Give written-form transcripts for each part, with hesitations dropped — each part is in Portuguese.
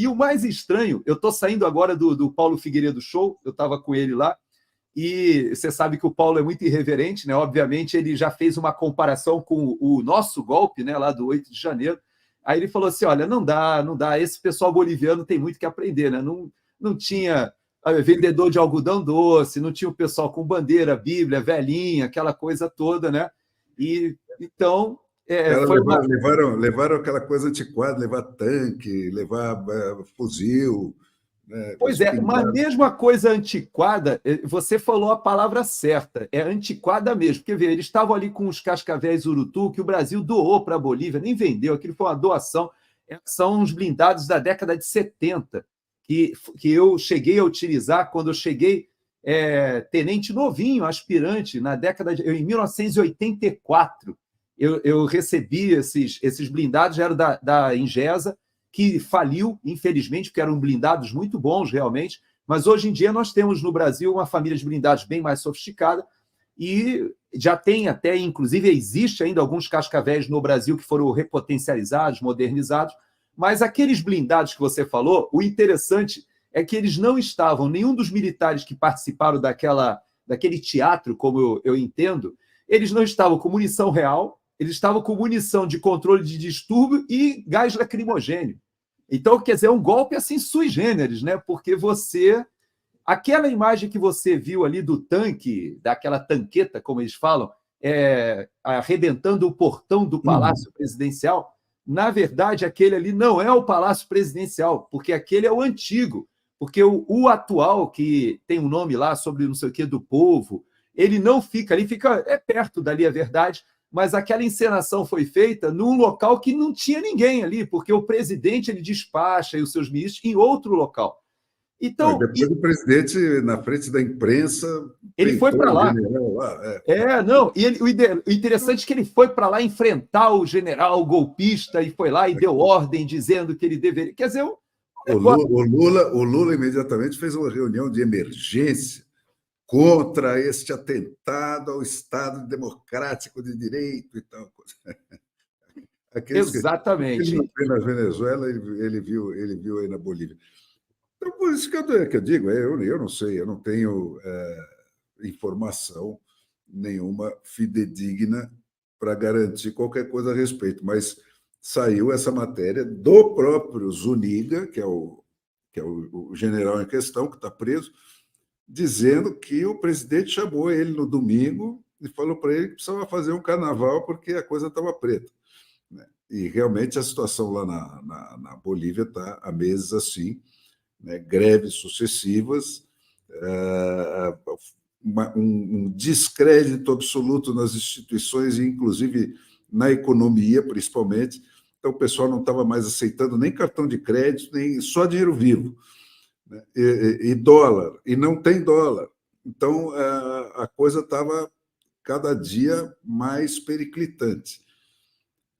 E o mais estranho, eu estou saindo agora do Paulo Figueiredo Show, eu estava com ele lá, e você sabe que o Paulo é muito irreverente, né? Obviamente, ele já fez uma comparação com o nosso golpe, né, lá do 8 de janeiro. Aí ele falou assim: olha, não dá, esse pessoal boliviano tem muito que aprender, né? Não tinha vendedor de algodão doce, não tinha o pessoal com bandeira, Bíblia, velhinha, aquela coisa toda, né? E então foi uma... levaram aquela coisa antiquada, levar tanque, levar fuzil. Né, Pois é, mas mesmo a coisa antiquada, você falou a palavra certa, é antiquada mesmo, porque eles estavam ali com os cascavéis Urutu, que o Brasil doou para a Bolívia, nem vendeu, aquilo foi uma doação, são uns blindados da década de 70, que eu cheguei a utilizar quando eu cheguei tenente novinho, aspirante, em 1984, eu recebi esses blindados, eram da Ingesa, que faliu, infelizmente, porque eram blindados muito bons, realmente, mas hoje em dia nós temos no Brasil uma família de blindados bem mais sofisticada e já tem até, inclusive, existe ainda alguns cascavéis no Brasil que foram repotencializados, modernizados, mas aqueles blindados que você falou, o interessante é que eles não estavam, nenhum dos militares que participaram daquele teatro, como eu entendo, eles não estavam com munição real, eles estavam com munição de controle de distúrbio e gás lacrimogênio. Então, quer dizer, é um golpe assim sui generis, né? Porque aquela imagem que você viu ali do tanque, daquela tanqueta, como eles falam, arrebentando o portão do Palácio Presidencial, na verdade, aquele ali não é o Palácio Presidencial, porque aquele é o antigo, porque o atual, que tem um nome lá sobre não sei o quê do povo, ele não fica ali, é perto dali, é verdade, mas aquela encenação foi feita num local que não tinha ninguém ali, porque o presidente ele despacha e os seus ministros em outro local. Então, depois o presidente, na frente da imprensa, ele foi para lá. O interessante é que ele foi para lá enfrentar o general golpista e foi lá e deu ordem dizendo que ele deveria. Quer dizer, o Lula imediatamente fez uma reunião de emergência contra este atentado ao Estado democrático de direito e tal. Exatamente. Ele viu na Venezuela, ele viu aí na Bolívia. Então, por isso que eu digo, eu não sei, eu não tenho informação nenhuma fidedigna para garantir qualquer coisa a respeito, mas saiu essa matéria do próprio Zuniga, que é o general em questão, que está preso, dizendo que o presidente chamou ele no domingo e falou para ele que precisava fazer um carnaval porque a coisa estava preta. E realmente a situação lá na Bolívia está há meses assim, né? Greves sucessivas, um descrédito absoluto nas instituições, inclusive na economia, principalmente. Então, o pessoal não estava mais aceitando nem cartão de crédito, nem só dinheiro vivo. Né? E dólar, e não tem dólar. Então, a coisa estava cada dia mais periclitante.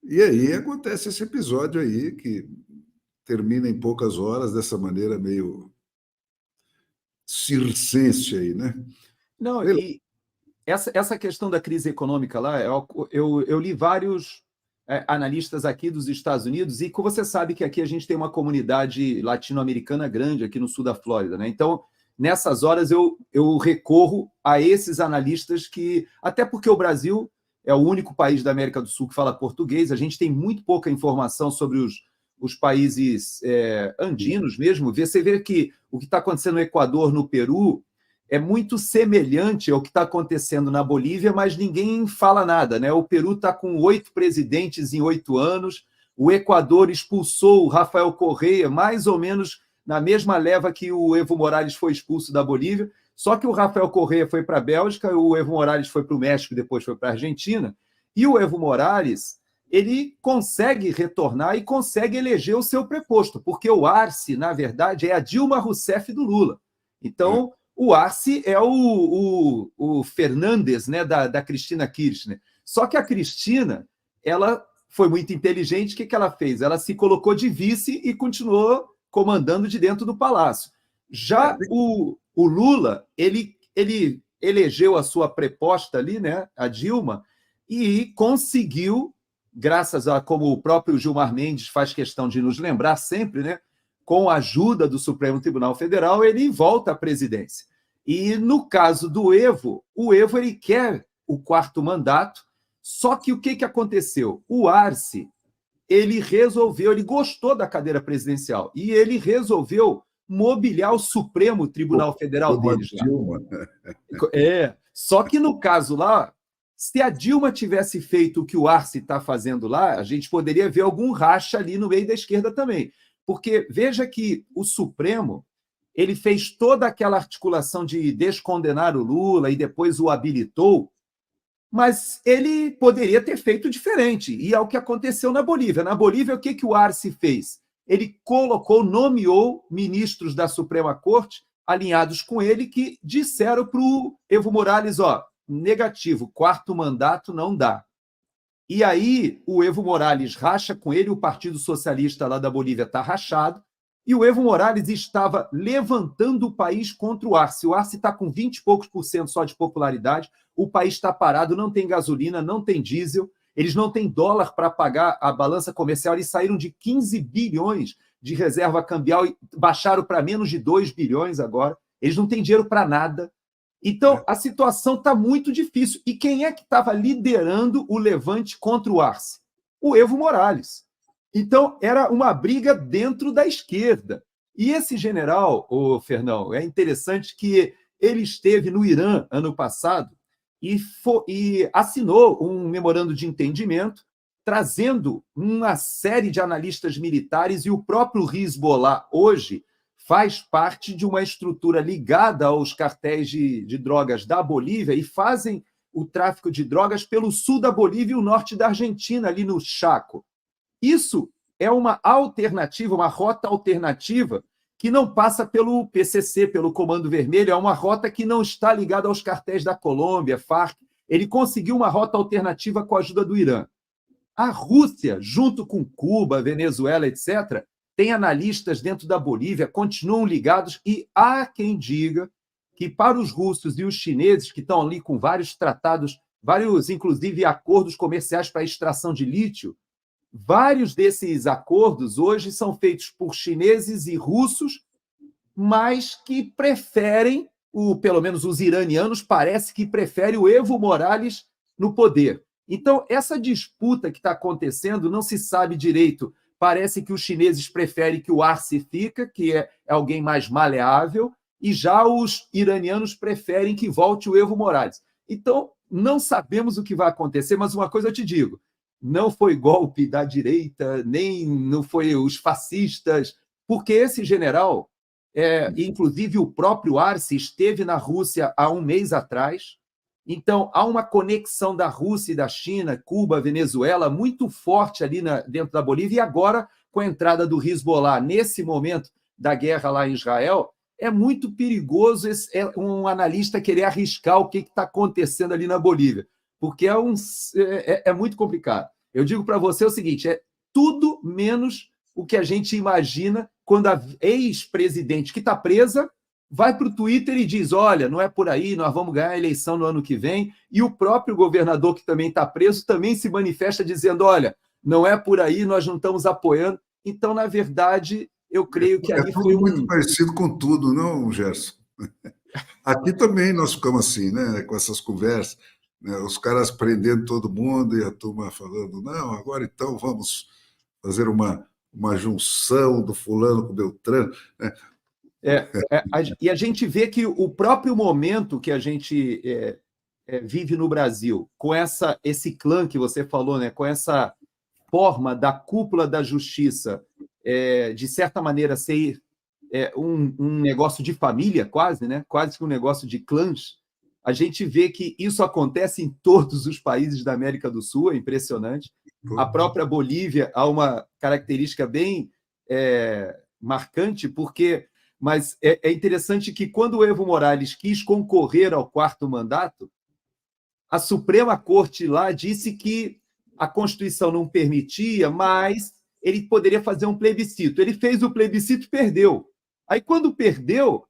E aí acontece esse episódio aí, que termina em poucas horas, dessa maneira meio circense aí, né? Não, e essa questão da crise econômica lá, eu li vários analistas aqui dos Estados Unidos, e você sabe que aqui a gente tem uma comunidade latino-americana grande aqui no sul da Flórida, né? Então, nessas horas eu recorro a esses analistas até porque o Brasil é o único país da América do Sul que fala português, a gente tem muito pouca informação sobre os países andinos mesmo. Você vê que o que está acontecendo no Equador, no Peru, é muito semelhante ao que está acontecendo na Bolívia, mas ninguém fala nada, né? O Peru está com 8 presidentes em 8 anos, o Equador expulsou o Rafael Correa, mais ou menos na mesma leva que o Evo Morales foi expulso da Bolívia, só que o Rafael Correa foi para a Bélgica, o Evo Morales foi para o México, depois foi para a Argentina, e o Evo Morales ele consegue retornar e consegue eleger o seu preposto, porque o Arce, na verdade, é a Dilma Rousseff do Lula. Então, o Arce é o Fernandes, né, da Cristina Kirchner. Só que a Cristina, ela foi muito inteligente. O que ela fez? Ela se colocou de vice e continuou comandando de dentro do palácio. Já o Lula, ele elegeu a sua preposta ali, né, a Dilma, e conseguiu, graças a, como o próprio Gilmar Mendes faz questão de nos lembrar sempre, né, com a ajuda do Supremo Tribunal Federal, ele volta à presidência. E no caso do Evo, o Evo ele quer o 4º mandato, só que o que aconteceu? O Arce, ele gostou da cadeira presidencial, e ele resolveu mobiliar o Supremo Tribunal Federal deles lá. Só que no caso lá, se a Dilma tivesse feito o que o Arce está fazendo lá, a gente poderia ver algum racha ali no meio da esquerda também. Porque veja que o Supremo ele fez toda aquela articulação de descondenar o Lula e depois o habilitou, mas ele poderia ter feito diferente, e é o que aconteceu na Bolívia. Na Bolívia, o que o Arce fez? Ele nomeou ministros da Suprema Corte alinhados com ele que disseram para o Evo Morales, negativo, 4º mandato não dá. E aí o Evo Morales racha com ele, o Partido Socialista lá da Bolívia está rachado, e o Evo Morales estava levantando o país contra o Arce. O Arce está com 20 e poucos % só de popularidade, o país está parado, não tem gasolina, não tem diesel, eles não têm dólar para pagar a balança comercial, eles saíram de 15 bilhões de reserva cambial e baixaram para menos de 2 bilhões agora, eles não têm dinheiro para nada. Então, a situação está muito difícil. E quem é que estava liderando o levante contra o Arce? O Evo Morales. Então, era uma briga dentro da esquerda. E esse general, Fernão, é interessante que ele esteve no Irã ano passado e assinou um memorando de entendimento trazendo uma série de analistas militares, e o próprio Hezbollah hoje faz parte de uma estrutura ligada aos cartéis de drogas da Bolívia e fazem o tráfico de drogas pelo sul da Bolívia e o norte da Argentina, ali no Chaco. Isso é uma alternativa, uma rota alternativa que não passa pelo PCC, pelo Comando Vermelho, é uma rota que não está ligada aos cartéis da Colômbia, FARC. Ele conseguiu uma rota alternativa com a ajuda do Irã. A Rússia, junto com Cuba, Venezuela, etc., tem analistas dentro da Bolívia, continuam ligados, e há quem diga que para os russos e os chineses, que estão ali com vários tratados, vários, inclusive, acordos comerciais para a extração de lítio, vários desses acordos hoje são feitos por chineses e russos, mas que preferem, pelo menos os iranianos, parece que preferem o Evo Morales no poder. Então, essa disputa que está acontecendo, não se sabe direito. Parece que os chineses preferem que o Arce fica, que é alguém mais maleável, e já os iranianos preferem que volte o Evo Morales. Então, não sabemos o que vai acontecer, mas uma coisa eu te digo, não foi golpe da direita, nem não foi os fascistas, porque esse general, inclusive o próprio Arce, esteve na Rússia há um mês atrás. Então, há uma conexão da Rússia e da China, Cuba, Venezuela, muito forte ali dentro da Bolívia, e agora, com a entrada do Hezbollah, nesse momento da guerra lá em Israel, é muito perigoso um analista querer arriscar o que está acontecendo ali na Bolívia, porque é muito complicado. Eu digo para você o seguinte, é tudo menos o que a gente imagina quando a ex-presidente que está presa vai para o Twitter e diz, olha, não é por aí, nós vamos ganhar a eleição no ano que vem, e o próprio governador que também está preso também se manifesta dizendo, olha, não é por aí, nós não estamos apoiando. Então, na verdade, eu creio que ali foi muito parecido com tudo, não, Gerson? Aqui também nós ficamos assim, né, com essas conversas, né, os caras prendendo todo mundo e a turma falando, não, agora então vamos fazer uma junção do fulano com o Beltrano, né? E a gente vê que o próprio momento que a gente vive no Brasil, com esse clã que você falou, né, com essa forma da cúpula da justiça, de certa maneira, ser um negócio de família, quase, né, quase que um negócio de clãs, a gente vê que isso acontece em todos os países da América do Sul, é impressionante. A própria Bolívia há uma característica bem marcante, mas é interessante que, quando o Evo Morales quis concorrer ao 4º mandato, a Suprema Corte lá disse que a Constituição não permitia, mas ele poderia fazer um plebiscito. Ele fez o plebiscito e perdeu. Aí, quando perdeu,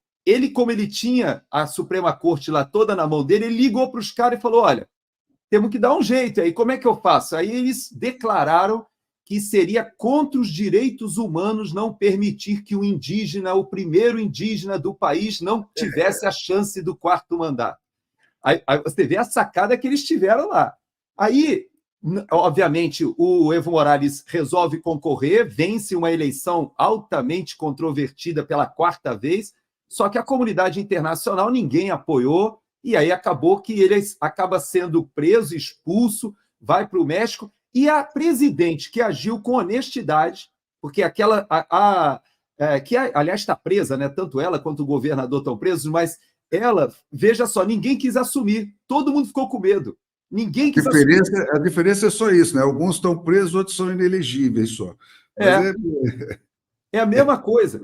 como ele tinha a Suprema Corte lá toda na mão dele, ele ligou para os caras e falou, olha, temos que dar um jeito aí, como é que eu faço? Aí eles declararam que seria contra os direitos humanos não permitir que o indígena, o primeiro indígena do país, não tivesse a chance do quarto mandato. Aí você vê a sacada que eles tiveram lá. Aí, obviamente, o Evo Morales resolve concorrer, vence uma eleição altamente controvertida pela quarta vez, só que a comunidade internacional ninguém apoiou, e aí acabou que ele acaba sendo preso, expulso, vai para o México, e a presidente que agiu com honestidade, porque aquela... que, aliás, está presa, né? Tanto ela quanto o governador estão presos, mas ela, veja só, ninguém quis assumir, todo mundo ficou com medo. Ninguém quis assumir. A diferença é só isso, né? Alguns estão presos, outros são inelegíveis só. Mas É a mesma coisa.